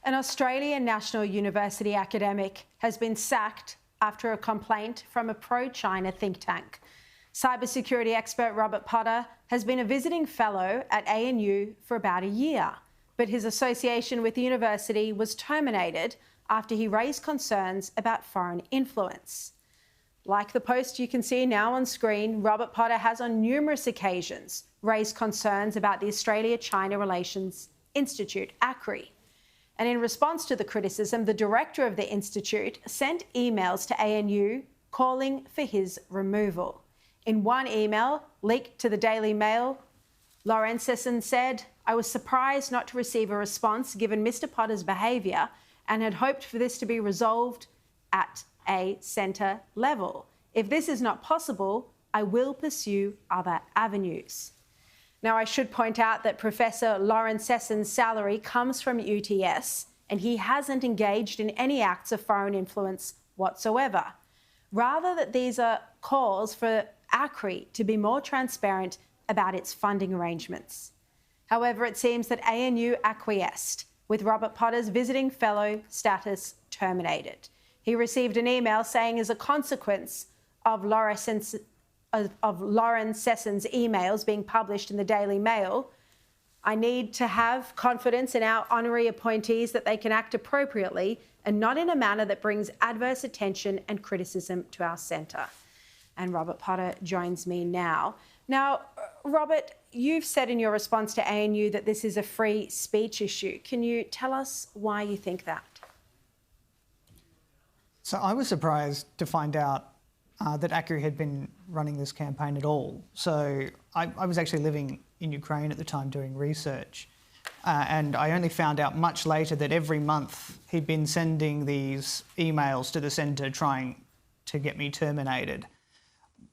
An Australian National University academic has been sacked after a complaint from a pro-China think tank. Cybersecurity expert Robert Potter has been a visiting fellow at ANU for about a year, but his association with the university was terminated after he raised concerns about foreign influence. Like the post you can see now on screen, Robert Potter has on numerous occasions raised concerns about the Australia-China Relations Institute, ACRI. And in response to the criticism, the director of the institute sent emails to ANU calling for his removal. In one email leaked to the Daily Mail, Lauren Sesson said, "I was surprised not to receive a response given Mr Potter's behaviour and had hoped for this to be resolved at a centre level. If this is not possible, I will pursue other avenues." Now, I should point out that Professor Lauren Sesson's salary comes from UTS, and he hasn't engaged in any acts of foreign influence whatsoever. Rather, that these are calls for ACRI to be more transparent about its funding arrangements. However, it seems that ANU acquiesced, with Robert Potter's visiting fellow status terminated. He received an email saying, as a consequence of Lauren Sesson's emails being published in the Daily Mail, "I need to have confidence in our honorary appointees that they can act appropriately and not in a manner that brings adverse attention and criticism to our centre." And Robert Potter joins me now. Now, Robert, you've said in your response to ANU that this is a free speech issue. Can you tell us why you think that? So I was surprised to find out that ACRI had been running this campaign at all. So I was actually living in Ukraine at the time doing research, and I only found out much later that every month he'd been sending these emails to the centre trying to get me terminated.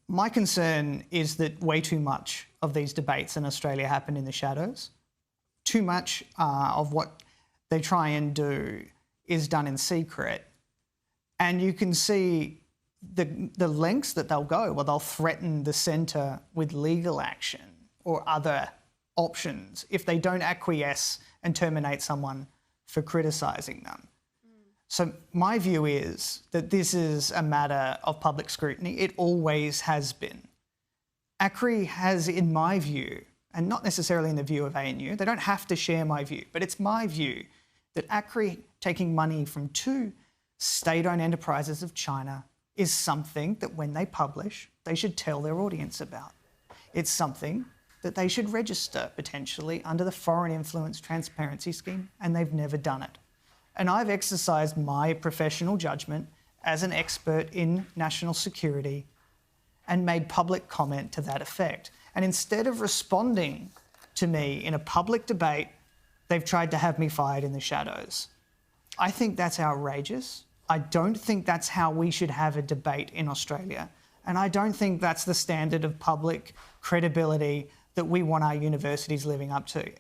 My concern is that way too much of these debates in Australia happen in the shadows. Too much of what they try and do is done in secret. And you can see the lengths that they'll go, where they'll threaten the centre with legal action or other options if they don't acquiesce and terminate someone for criticising them. So my view is that this is a matter of public scrutiny. It always has been. ACRI has, in my view, and not necessarily in the view of ANU, they don't have to share my view, but it's my view that ACRI taking money from two state-owned enterprises of China is something that when they publish, they should tell their audience about. It's something that they should register potentially under the Foreign Influence Transparency Scheme, and they've never done it. And I've exercised my professional judgment as an expert in national security and made public comment to that effect. And instead of responding to me in a public debate, they've tried to have me fired in the shadows. I think that's outrageous. I don't think that's how we should have a debate in Australia. And I don't think that's the standard of public credibility that we want our universities living up to.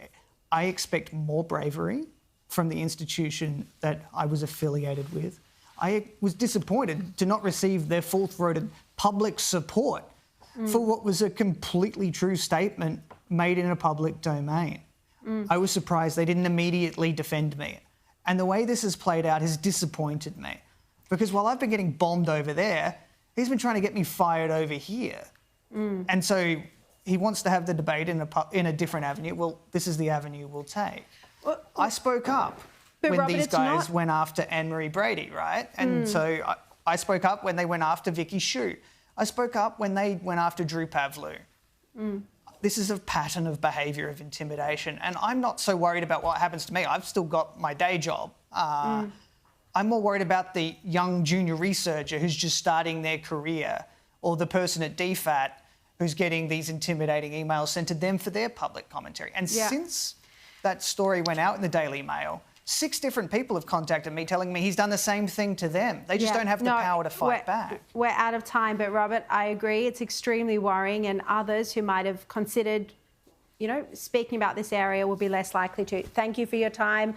I expect more bravery from the institution that I was affiliated with. I was disappointed to not receive their full-throated public support for what was a completely true statement made in a public domain. I was surprised they didn't immediately defend me. And the way this has played out has disappointed me, because while I've been getting bombed over there, he's been trying to get me fired over here. And so he wants to have the debate in a different avenue. Well, this is the avenue we'll take. Well, I spoke up when Robert, these guys went after Anne-Marie Brady, right? And so I spoke up when they went after Vicky Xu. I spoke up when they went after Drew Pavlou. This is a pattern of behaviour of intimidation, and I'm not so worried about what happens to me. I've still got my day job. I'm more worried about the young junior researcher who's just starting their career, or the person at DFAT who's getting these intimidating emails sent to them for their public commentary. And since that story went out in the Daily Mail, 6 different people have contacted me telling me he's done the same thing to them. They just don't have the power to fight back. We're out of time, but Robert, I agree. It's extremely worrying, and others who might have considered, speaking about this area will be less likely to. Thank you for your time.